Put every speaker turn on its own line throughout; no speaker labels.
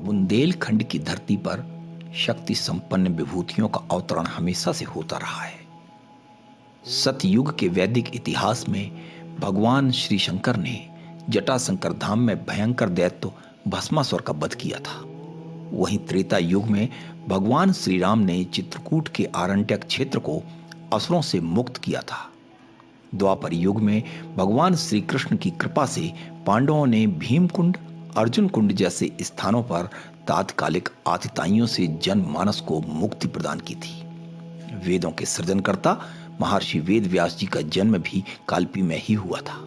बुंदेलखंड की धरती पर शक्ति संपन्न विभूतियों का अवतरण हमेशा से होता रहा है। सतयुग के वैदिक इतिहास में भगवान श्री शंकर ने जटाशंकर धाम में भयंकर दैत्य भस्मासुर का वध किया था। वहीं त्रेता युग में भगवान श्री राम ने चित्रकूट के आरण्यक क्षेत्र को असुरों से मुक्त किया था। द्वापर युग में भगवान श्री कृष्ण की कृपा से पांडवों ने भीमकुंड, अर्जुन कुंड जैसे स्थानों पर तात्कालिक आतिताइयों से जनमानस को मुक्ति प्रदान की थी। वेदों के सृजनकर्ता महर्षि वेद व्यास जी का जन्म भी कालपी में ही हुआ था।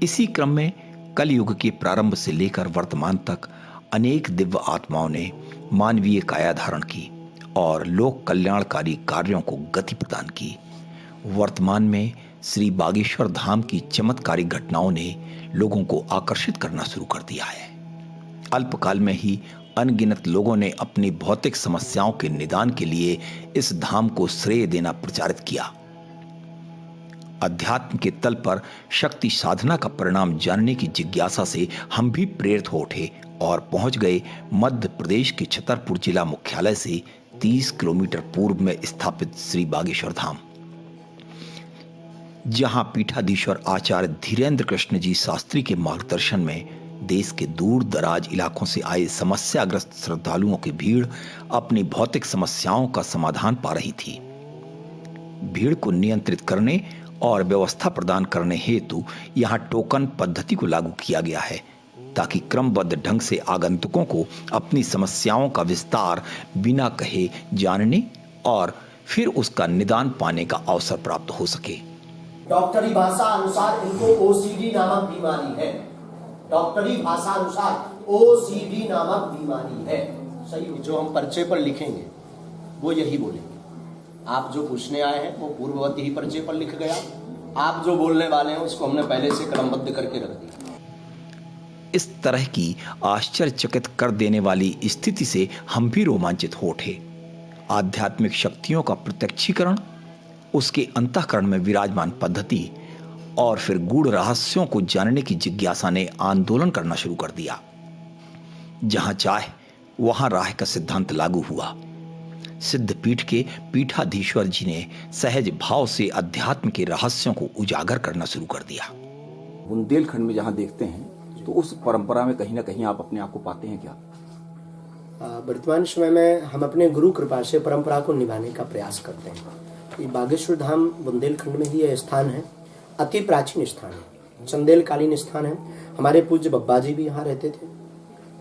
इसी क्रम में कलयुग के प्रारंभ से लेकर वर्तमान तक अनेक दिव्य आत्माओं ने मानवीय काया धारण की और लोक कल्याणकारी कार्यों को गति प्रदान की। वर्तमान में श्री बागेश्वर धाम की चमत्कारिक घटनाओं ने लोगों को आकर्षित करना शुरू कर दिया है। अल्पकाल में ही अनगिनत लोगों ने अपनी भौतिक समस्याओं के निदान के लिए इस धाम को श्रेय देना प्रचारित किया। अध्यात्म के तल पर शक्ति साधना का परिणाम जानने की जिज्ञासा से हम भी प्रेरित हो उठे और पहुंच गए मध्य प्रदेश के छतरपुर जिला मुख्यालय से 30 किलोमीटर पूर्व में स्थापित श्री बागेश्वर धाम, जहां पीठाधीश्वर आचार्य धीरेन्द्र कृष्ण जी शास्त्री के मार्गदर्शन में देश के दूर दराज इलाकों से आए समस्याग्रस्त श्रद्धालुओं की भीड़ अपनी भौतिक समस्याओं का समाधान पा रही थी। भीड़ को नियंत्रित करने और व्यवस्था प्रदान करने हेतु यहां टोकन पद्धति को लागू किया गया है, ताकि क्रमबद्ध ढंग से आगंतुकों को अपनी समस्याओं का विस्तार बिना कहे जानने और फिर उसका निदान पाने का अवसर प्राप्त हो सके।
डॉक्टरी भाषा अनुसार इनको ओसीडी नामक बीमारी है। डॉक्टरी भाषा अनुसार ओसीडी नामक बीमारी है। सही, जो हम पर्चे पर लिखेंगे वो यही बोलेंगे। आप जो पूछने आए हैं वो पूर्ववत ही पर्चे पर लिख गया। आप जो बोलने वाले हैं उसको हमने पहले से क्रमबद्ध करके रख दिया।
इस तरह की आश्चर्यचकित कर देने वाली स्थिति से हम भी रोमांचित हो उठे। आध्यात्मिक शक्तियों का प्रत्यक्षीकरण, उसके अंतःकरण में विराजमान पद्धति और फिर गूढ़ रहस्यों को जानने की जिज्ञासा ने आंदोलन करना शुरू कर दिया। जहां चाहे वहां राह का सिद्धांत लागू हुआ। सिद्धपीठ के पीठाधीश्वर जी ने सहज भाव से अध्यात्म के रहस्यों को उजागर करना शुरू कर दिया।
बुंदेलखंड में जहां देखते हैं तो उस परंपरा में कहीं ना कहीं आप अपने आप को पाते हैं क्या?
वर्तमान समय में हम अपने गुरु कृपा से परंपरा को निभाने का प्रयास करते हैं। ये बागेश्वर धाम बुंदेलखंड में ही यह स्थान है। अति प्राचीन स्थान है, चंदेलकालीन स्थान है। हमारे पूज्य बब्बा जी भी यहाँ रहते थे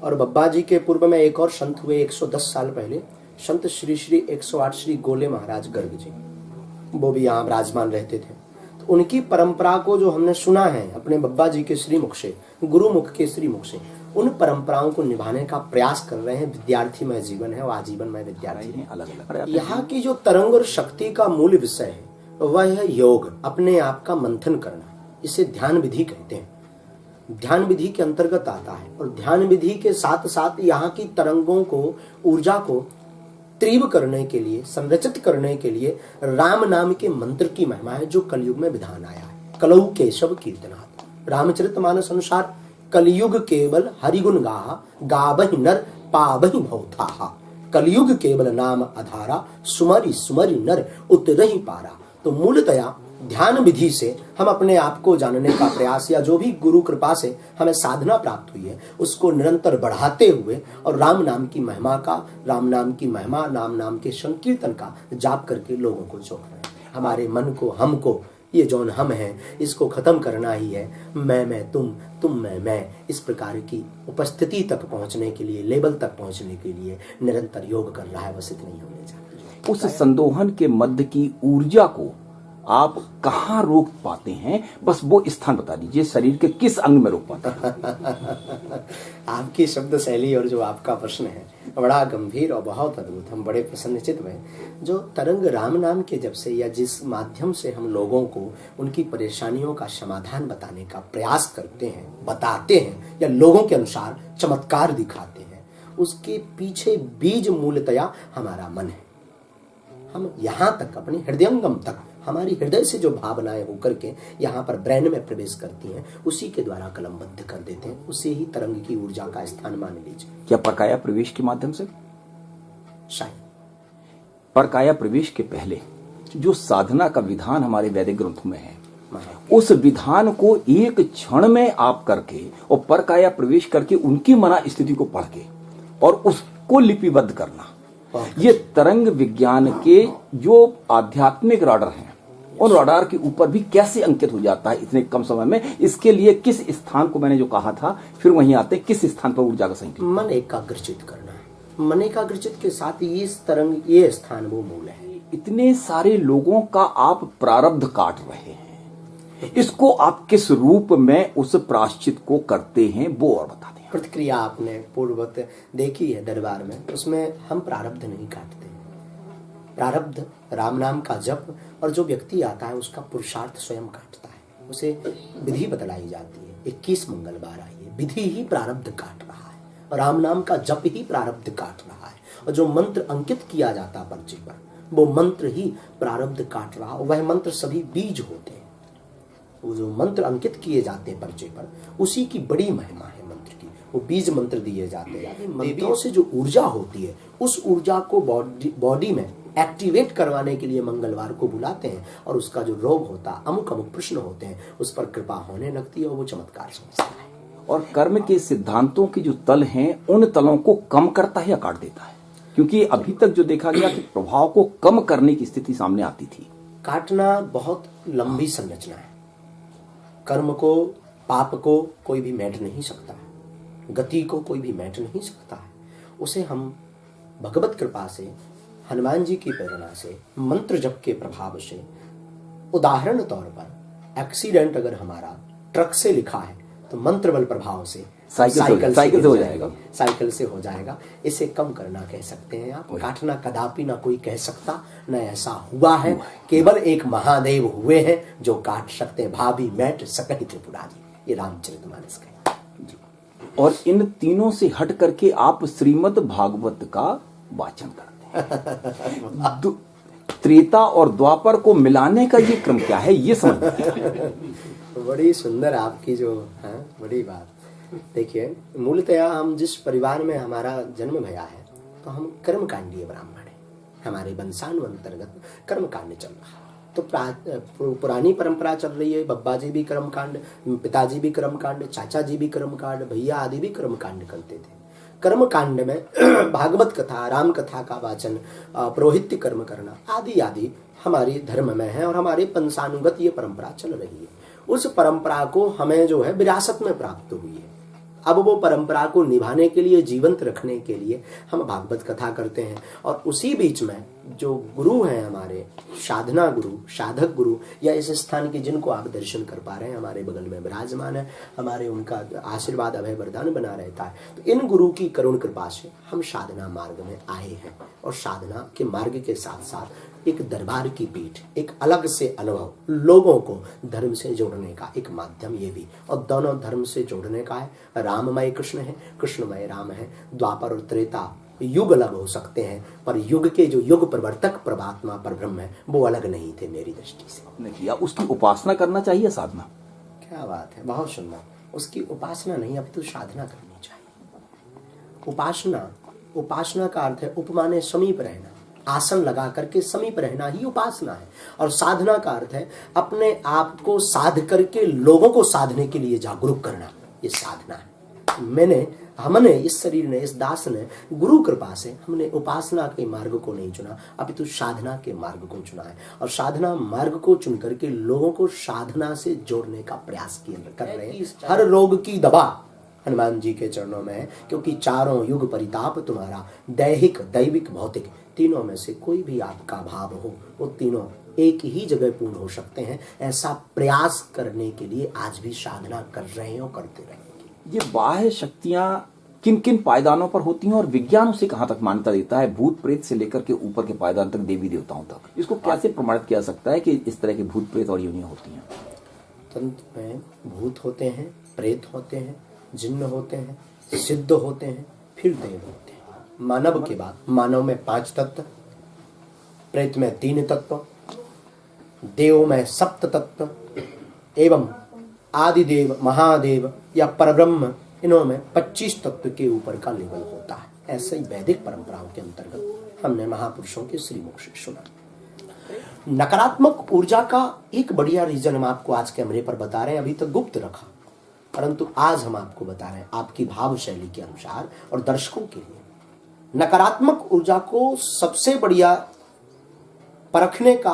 और बब्बा जी के पूर्व में एक और संत हुए 110 साल पहले, संत श्री श्री 108 श्री गोले महाराज गर्ग जी, वो भी यहाँ विराजमान रहते थे। तो उनकी परंपरा को जो हमने सुना है अपने बब्बा जी के श्रीमुख से, गुरुमुख के श्रीमुख से, उन परंपराओं को निभाने का प्रयास कर रहे हैं। विद्यार्थी में जीवन है, वो आजीवन में विद्यार्थी है। अलग यहाँ की जो तरंग और शक्ति का मूल विषय है वह है योग, अपने आप का मंथन करना। इसे ध्यान विधि कहते हैं। ध्यान विधि के अंतर्गत आता है और ध्यान विधि के साथ साथ यहाँ की तरंगों को, ऊर्जा को तीव्र करने के लिए, संरचित करने के लिए राम नाम के मंत्र की महिमा है, जो कलयुग में विधान आया है। कलौ केशव कीर्तनात्, रामचरितमानस अनुसार कलयुग केवल हरिगुण गाहा, गावहि नर पावहि भवथाहा। कलयुग केवल नाम आधारा, सुमरि सुमरि नर उतरहि पारा। तो मूलतया ध्यान विधि से हम अपने आप को जानने का प्रयास, या जो भी गुरु कृपा से हमें साधना प्राप्त हुई है उसको निरंतर बढ़ाते हुए और राम नाम की महिमा का, राम नाम की महिमा, राम नाम के संकीर्तन का जाप करके लोगों को जोड़ रहे हैं। हमारे मन को, हमको, ये जौन हम हैं इसको खत्म करना ही है। मैं तुम मैं, इस प्रकार की उपस्थिति तक पहुंचने के लिए, लेवल तक पहुंचने के लिए निरंतर योग कर रहा है। बस इतना ही होने चाहिए।
उस संदोहन के मध्य की ऊर्जा को आप कहाँ रोक पाते हैं? बस वो स्थान बता दीजिए, शरीर के किस अंग में रोक पाते हैं?
आपकी शब्द शैली और जो आपका प्रश्न है बड़ा गंभीर और बहुत अद्भुत। हम बड़े प्रसन्नचित्त हैं। जो तरंग राम नाम के जब से, या जिस माध्यम से हम लोगों को उनकी परेशानियों का समाधान बताने का प्रयास करते हैं, बताते हैं, या लोगों के अनुसार चमत्कार दिखाते हैं, उसके पीछे बीज मूलतया हमारा मन है। हम यहाँ तक अपने हृदयंगम तक, हमारी हृदय से जो भावनाएं होकर के यहाँ पर ब्रेन में प्रवेश करती हैं, उसी के द्वारा कलमबद्ध कर देते हैं। उसे ही तरंग की ऊर्जा का स्थान मान लीजिए।
क्या परकाया प्रवेश के माध्यम से?
शायद
परकाया प्रवेश के पहले जो साधना का विधान हमारे वैदिक ग्रंथों में है, उस विधान को एक क्षण में आप करके और परकाया प्रवेश करके उनकी मना स्थिति को पढ़ के और उसको लिपिबद्ध करना, ये तरंग विज्ञान के जो आध्यात्मिक राडार हैं, उन राडार के ऊपर भी कैसे अंकित हो जाता है इतने कम समय में। इसके लिए किस स्थान को, मैंने जो कहा था, फिर वहीं आते हैं, किस स्थान पर ऊर्जा का संकेत?
मन एकाग्रचित करना है। मन एकाग्रचित के साथ इस तरंग, ये स्थान वो मूल है।
इतने सारे लोगों का आप प्रारब्ध काट रहे हैं, इसको आप किस रूप में उस प्रायश्चित को करते हैं, वो और बता दें।
प्रतिक्रिया आपने पूर्ववत देखी है दरबार में, उसमें हम प्रारब्ध नहीं काटते। प्रारब्ध राम नाम का जप, और जो व्यक्ति आता है उसका पुरुषार्थ स्वयं काटता है। उसे विधि बतलाई जाती है, 21 मंगलवार आइए, विधि ही प्रारब्ध काट रहा है और राम नाम का जप ही प्रारब्ध काट रहा है। और जो मंत्र अंकित किया जाता है पर्चे पर, वो मंत्र ही प्रारब्ध काट रहा है। वह मंत्र सभी बीज होते हैं। वो जो मंत्र अंकित किए जाते हैं पर्चे पर, उसी की बड़ी महिमा है मंत्र की। वो बीज मंत्र दिए जाते हैं। मंत्रों से जो ऊर्जा होती है, उस ऊर्जा को बॉडी में एक्टिवेट करवाने के लिए मंगलवार को बुलाते हैं, और उसका जो रोग होता है, अमुक अमुक प्रश्न होते हैं, उस पर कृपा होने लगती है और वो चमत्कार समझता है।
और कर्म के सिद्धांतों के जो तल हैं, उन तलों को कम करता है या काट देता है? क्योंकि अभी तक जो देखा गया कि प्रभाव को कम करने की स्थिति सामने आती थी।
काटना बहुत लंबी संरचना है। कर्म को, पाप को कोई भी मेट नहीं सकता है, गति को कोई भी मेट नहीं सकता है। उसे हम भगवत कृपा से, हनुमान जी की प्रेरणा से, मंत्र जप के प्रभाव से, उदाहरण तौर पर एक्सीडेंट अगर हमारा ट्रक से लिखा है तो मंत्र बल प्रभाव से साइकिल से हो जाएगा, साइकिल से हो जाएगा। इसे कम करना कह सकते हैं आप। काटना कदापि ना कोई कह सकता, न ऐसा हुआ है। केवल एक महादेव हुए हैं जो काट सकते हैं। भाभी मैट सकल त्रिपुरारी, ये रामचरितमानस का।
और इन तीनों से हट करके आप श्रीमद् भागवत का वाचन करते हैं। त्रेता और द्वापर को मिलाने का ये क्रम क्या है, ये समझ।
बड़ी सुंदर आपकी जो है, बड़ी बात। देखिए, मूलतया हम जिस परिवार में हमारा जन्म भया है, तो हम कर्मकांडीय ब्राह्मण हैं। हमारे वंशानुअंतर्गत कर्मकांड चल रहा है। तो पुरानी परंपरा चल रही है। बब्बा जी भी कर्मकांड, पिताजी भी कर्मकांड, चाचा जी भी कर्मकांड, भैया आदि भी कर्मकांड करते थे। कर्मकांड में भागवत कथा, राम कथा का वाचन, पौरोहित्य कर्म करना आदि आदि हमारी धर्म में है और हमारे पंचानुगत ये परंपरा चल रही है। उस परंपरा को हमें जो है विरासत में प्राप्त हुई है। अब वो परंपरा को निभाने के लिए, जीवंत रखने के लिए हम भागवत कथा करते हैं। और उसी बीच में जो गुरु हैं हमारे, साधना गुरु, साधक गुरु, या इस स्थान के जिनको आप दर्शन कर पा रहे हैं, हमारे बगल में विराजमान है, हमारे उनका आशीर्वाद अभय वरदान बना रहता है। तो इन गुरु की करुण कृपा से हम साधना मार्ग में आए हैं। और साधना के मार्ग के साथ साथ एक दरबार की पीठ, एक अलग से अनुभव, लोगों को धर्म से जोड़ने का एक माध्यम ये भी। और दोनों धर्म से जोड़ने का है। राममय कृष्ण है, कृष्णमय राम है। द्वापर और त्रेता युग अलग हो सकते हैं, पर युग के जो युग प्रवर्तक परमात्मा पर ब्रह्म है, वो अलग नहीं थे मेरी दृष्टि से।
किया उसकी उपासना करना चाहिए, साधना।
क्या बात है, बहुत सुंदर। उसकी उपासना नहीं, अभी तो साधना करनी चाहिए। उपासना का अर्थ है उपमाने समीप रहना, आसन लगा करके समीप रहना ही उपासना है। और साधना का अर्थ है अपने आप को साध करके लोगों को साधने के लिए जागरूक करना, ये साधना है। हमने इस शरीर ने, इस दास ने, गुरु कृपा से हमने उपासना के मार्ग को नहीं चुना, अपितु साधना के मार्ग को चुना है। और साधना मार्ग को चुन करके लोगों को साधना से जोड़ने का प्रयास कर रहे हैं। हर रोग की दवा हनुमान जी के चरणों में है, क्योंकि चारों युग परिताप तुम्हारा, दैहिक, दैविक, भौतिक, तीनों में से कोई भी आपका भाव हो, वो तीनों एक ही जगह पूर्ण हो सकते हैं। ऐसा प्रयास करने के लिए आज भी साधना कर रहे हैं और करते रहेंगे।
ये बाह्य शक्तियां किन किन पायदानों पर होती हैं और विज्ञान उसे कहां तक मान्यता देता है? भूत प्रेत से लेकर के ऊपर के पायदान तक, देवी देवताओं तक, इसको कैसे प्रमाणित किया सकता है कि इस तरह के भूत प्रेत और योनियां होती हैं?
तंत्र में भूत होते हैं, प्रेत होते हैं, जिन्न होते हैं, सिद्ध होते हैं, फिर देव होते हैं। मानव के बाद, मानव में 5 तत्व, प्रेत में 3 तत्व, देव में 7 तत्व एवं आदिदेव, महादेव या परब्रह्म, इनमें 25 तत्व के ऊपर का लेवल होता है। ऐसे ही वैदिक परंपराओं के अंतर्गत हमने महापुरुषों के श्रीमुख से सुना। नकारात्मक ऊर्जा का एक बढ़िया रीजन हम आपको आज कैमरे पर बता रहे हैं, अभी तक गुप्त रखा, परंतु आज हम आपको बता रहे हैं आपकी भाव शैली के अनुसार और दर्शकों के लिए। नकारात्मक ऊर्जा को सबसे बढ़िया परखने का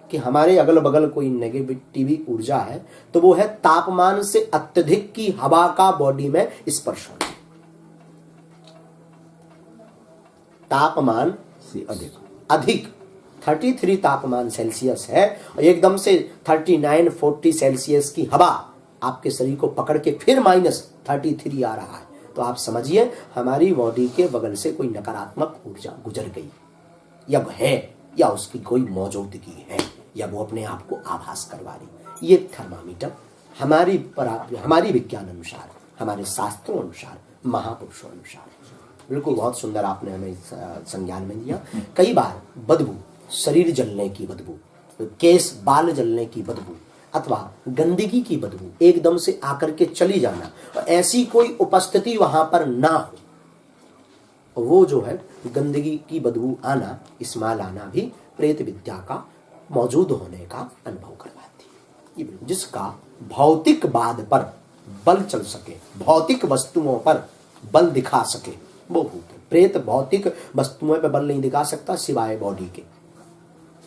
कि हमारे अगल बगल कोई नेगेटिव ऊर्जा है तो वो है तापमान से अत्यधिक की हवा का बॉडी में स्पर्श होना। तापमान
से
अधिक 33 तापमान सेल्सियस है और एकदम से 39-40 सेल्सियस की हवा आपके शरीर को पकड़ के फिर -33 आ रहा है, तो आप समझिए हमारी बॉडी के बगल से कोई नकारात्मक ऊर्जा गुजर गई या है या उसकी कोई मौजूदगी है या वो अपने आप को आभास करवा रही। ये थर्मामीटर हमारी विज्ञान अनुसार, हमारे शास्त्रों अनुसार, महापुरुषों अनुसार बिल्कुल बहुत सुंदर आपने हमें संज्ञान में दिया। कई बार बदबू, शरीर जलने की बदबू, केस बाल जलने की बदबू अथवा गंदगी की बदबू एकदम से आकर के चली जाना और ऐसी कोई उपस्थिति वहां पर ना हो, वो जो है गंदगी की बदबू आना, स्मेल आना भी प्रेत विद्या का मौजूद होने का अनुभव करवाती है। जिसका भौतिक बाद पर बल चल सके, भौतिक वस्तुओं पर बल दिखा सके, वो भूत है। प्रेत भौतिक वस्तुओं पर बल नहीं दिखा सकता सिवाय बॉडी के।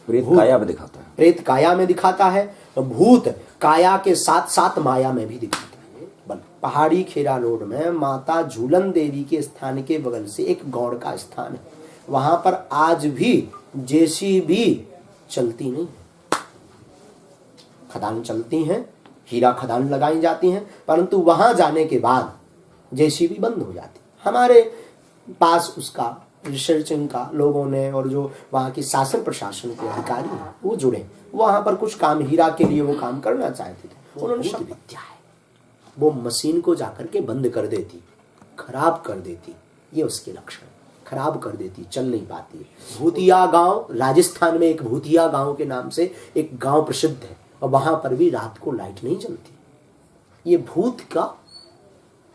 प्रेत काया में दिखाता है,
प्रेत काया में दिखाता है, भूत काया के साथ साथ माया में भी दिखाता है बल। पहाड़ी खेरा रोड में माता झूलन देवी के स्थान के बगल से एक गौड़ का स्थान है, वहां पर आज भी जेसीबी चलती नहीं है। खदान चलती हैं, हीरा खदान लगाई जाती हैं, परंतु वहां जाने के बाद जेसीबी बंद हो जाती। हमारे पास उसका रिसर्चिंग का लोगों ने और जो वहाँ की शासन प्रशासन के अधिकारी हैं वो जुड़े, वहां पर कुछ काम हीरा के लिए वो काम करना चाहते थे, उन्होंने शब्द विद्या है वो मशीन को जाकर के बंद कर देती, खराब कर देती, ये उसके लक्षण, खराब कर देती, चल नहीं पाती। भूतिया गांव, राजस्थान में एक भूतिया गांव के नाम से एक गांव प्रसिद्ध है और वहां पर भी रात को लाइट नहीं जलती। ये भूत का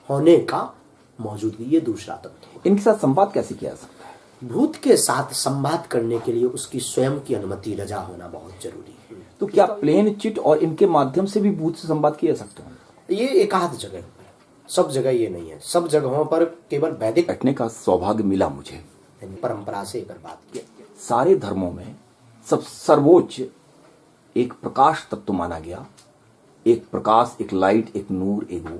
होने का मौजूदगी, ये दूसरा तत्व।
इनके साथ संवाद कैसे किया जा सकता है?
भूत के साथ संवाद करने के लिए उसकी स्वयं की अनुमति रजा होना बहुत जरूरी है।
तो क्या प्लेन चिट और इनके माध्यम से भी भूत से संवाद किया जा सकता है?
ये एकाध जगह पर, सब जगह ये नहीं है। सब जगहों पर केवल वैदिक
बैठने का सौभाग्य मिला मुझे,
परंपरा से एक बात की।
सारे धर्मों में सब सर्वोच्च एक प्रकाश तत्व माना गया, एक प्रकाश, एक लाइट, एक नूर, एक वो।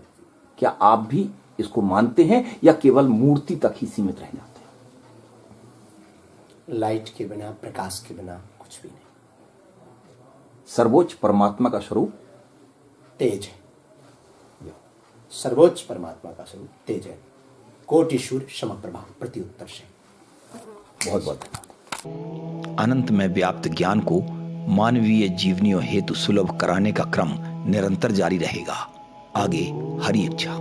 क्या आप भी इसको मानते हैं या केवल मूर्ति तक ही सीमित रह जाते हैं?
लाइट के बिना, प्रकाश के बिना कुछ भी नहीं।
सर्वोच्च परमात्मा का स्वरूप
तेज है, सर्वोच्च परमात्मा का स्वरूप तेज है। कोटि सूर्य समप्रभा प्रत्युत्तर से।
बहुत बहुत धन्यवाद।
अनंत में व्याप्त ज्ञान को मानवीय जीवनियों हेतु सुलभ कराने का क्रम निरंतर जारी रहेगा। आगे हरि इच्छा।